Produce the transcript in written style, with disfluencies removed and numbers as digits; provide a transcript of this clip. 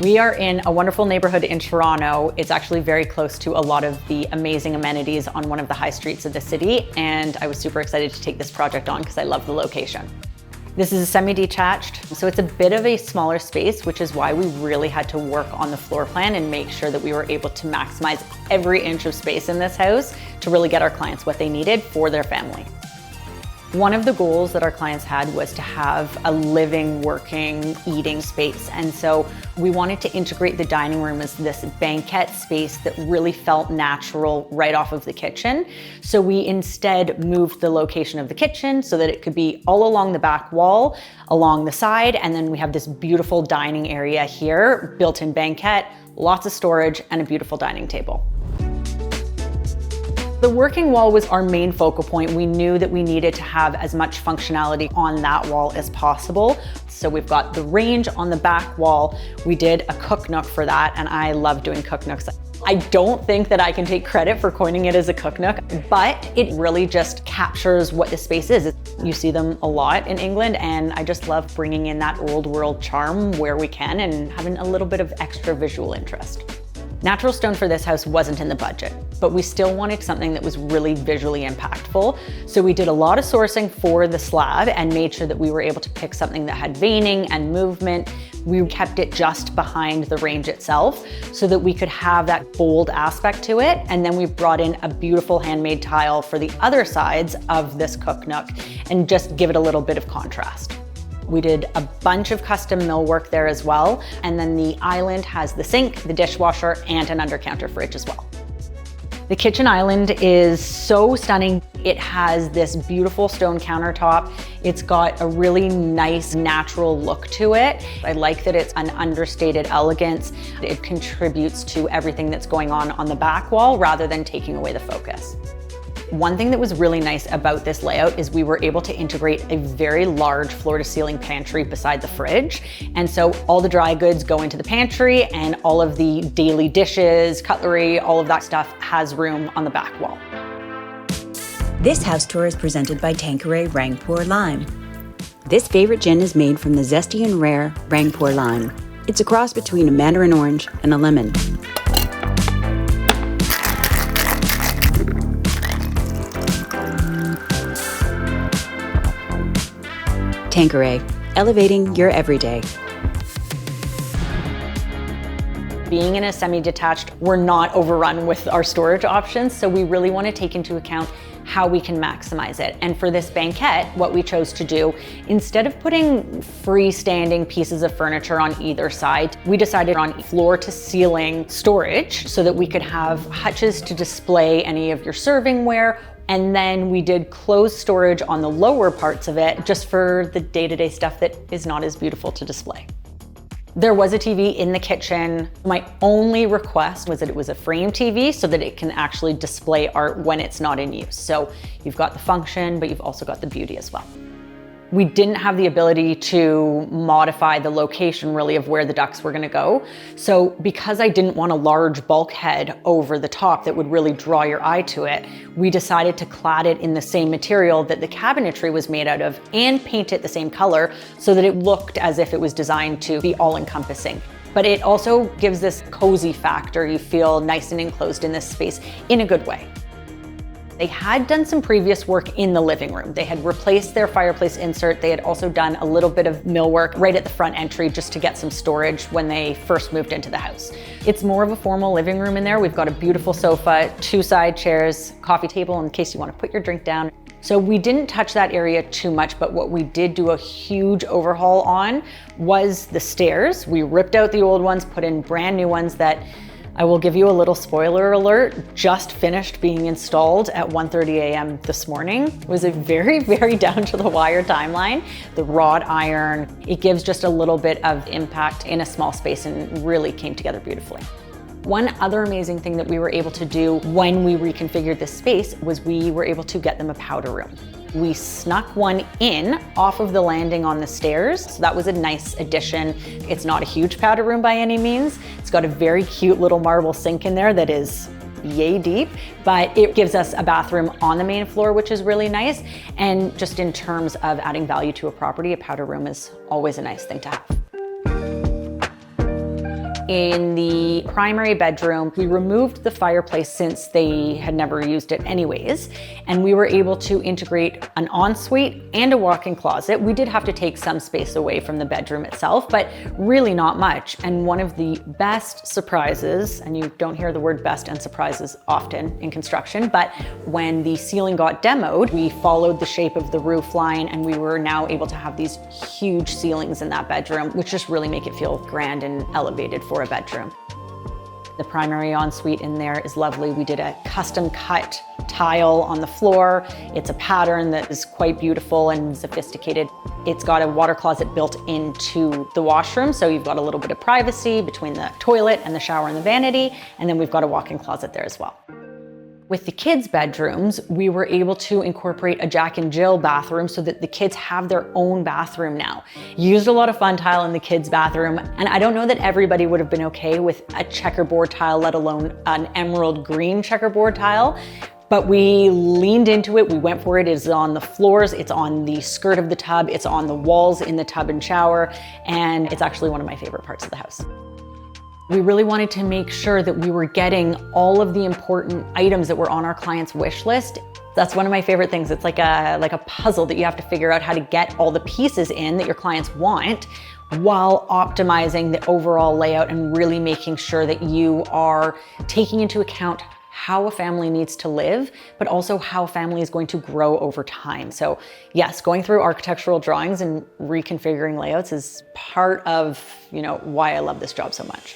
We are in a wonderful neighborhood in Toronto. It's actually very close to a lot of the amazing amenities on one of the high streets of the city, and I was super excited to take this project on because I love the location. This is a semi-detached, so it's a bit of a smaller space, which is why we really had to work on the floor plan and make sure that we were able to maximize every inch of space in this house to really get our clients what they needed for their family. One of the goals that our clients had was to have a living, working, eating space. And so we wanted to integrate the dining room as this banquette space that really felt natural right off of the kitchen. So we instead moved the location of the kitchen so that it could be all along the back wall, along the side, and then we have this beautiful dining area here, built-in banquette, lots of storage, and a beautiful dining table. The working wall was our main focal point. We knew that we needed to have as much functionality on that wall as possible. So we've got the range on the back wall. We did a cook nook for that, and I love doing cook nooks. I don't think that I can take credit for coining it as a cook nook, but it really just captures what the space is. You see them a lot in England, and I just love bringing in that old world charm where we can and having a little bit of extra visual interest. Natural stone for this house wasn't in the budget, but we still wanted something that was really visually impactful. So we did a lot of sourcing for the slab and made sure that we were able to pick something that had veining and movement. We kept it just behind the range itself so that we could have that bold aspect to it. And then we brought in a beautiful handmade tile for the other sides of this cook nook and just give it a little bit of contrast. We did a bunch of custom millwork there as well. And then the island has the sink, the dishwasher, and an under-counter fridge as well. The kitchen island is so stunning. It has this beautiful stone countertop. It's got a really nice natural look to it. I like that it's an understated elegance. It contributes to everything that's going on the back wall rather than taking away the focus. One thing that was really nice about this layout is we were able to integrate a very large floor-to-ceiling pantry beside the fridge. And so all the dry goods go into the pantry and all of the daily dishes, cutlery, all of that stuff has room on the back wall. This house tour is presented by Tanqueray Rangpur Lime. This favorite gin is made from the zesty and rare Rangpur lime. It's a cross between a mandarin orange and a lemon. Tanqueray, elevating your everyday. Being in a semi-detached, we're not overrun with our storage options, so we really want to take into account how we can maximize it. And for this banquette, what we chose to do, instead of putting freestanding pieces of furniture on either side, we decided on floor-to-ceiling storage so that we could have hutches to display any of your servingware. And then we did closed storage on the lower parts of it just for the day-to-day stuff that is not as beautiful to display. There was a TV in the kitchen. My only request was that it was a frame TV so that it can actually display art when it's not in use. So you've got the function, but you've also got the beauty as well. We didn't have the ability to modify the location really of where the ducts were gonna go. So because I didn't want a large bulkhead over the top that would really draw your eye to it, we decided to clad it in the same material that the cabinetry was made out of and paint it the same color so that it looked as if it was designed to be all-encompassing. But it also gives this cozy factor. You feel nice and enclosed in this space in a good way. They had done some previous work in the living room. They had replaced their fireplace insert. They had also done a little bit of millwork right at the front entry just to get some storage when they first moved into the house. It's more of a formal living room in there. We've got a beautiful sofa, 2 side chairs, coffee table in case you want to put your drink down. So we didn't touch that area too much, but what we did do a huge overhaul on was the stairs. We ripped out the old ones, put in brand new ones that, I will give you a little spoiler alert, just finished being installed at 1:30 a.m. this morning. It was a very, very down to the wire timeline. The wrought iron, it gives just a little bit of impact in a small space and really came together beautifully. One other amazing thing that we were able to do when we reconfigured this space was we were able to get them a powder room. We snuck one in off of the landing on the stairs. So that was a nice addition. It's not a huge powder room by any means. It's got a very cute little marble sink in there that is yay deep, but it gives us a bathroom on the main floor, which is really nice. And just in terms of adding value to a property, a powder room is always a nice thing to have. In the primary bedroom, we removed the fireplace since they had never used it anyways, and we were able to integrate an ensuite and a walk-in closet. We did have to take some space away from the bedroom itself, but really not much. And one of the best surprises, and you don't hear the word best and surprises often in construction, but when the ceiling got demoed, we followed the shape of the roof line, and we were now able to have these huge ceilings in that bedroom, which just really make it feel grand and elevated for a bedroom. The primary ensuite in there is lovely. We did a custom cut tile on the floor. It's a pattern that is quite beautiful and sophisticated. It's got a water closet built into the washroom, so you've got a little bit of privacy between the toilet and the shower and the vanity, and then we've got a walk-in closet there as well. With the kids' bedrooms, we were able to incorporate a Jack and Jill bathroom so that the kids have their own bathroom now. Used a lot of fun tile in the kids' bathroom, and I don't know that everybody would have been okay with a checkerboard tile, let alone an emerald green checkerboard tile. But we leaned into it, we went for it. It's on the floors, it's on the skirt of the tub, it's on the walls in the tub and shower, and it's actually one of my favorite parts of the house. We really wanted to make sure that we were getting all of the important items that were on our clients' wish list. That's one of my favorite things. It's like a puzzle that you have to figure out how to get all the pieces in that your clients want while optimizing the overall layout and really making sure that you are taking into account how a family needs to live, but also how a family is going to grow over time. So yes, going through architectural drawings and reconfiguring layouts is part of, why I love this job so much.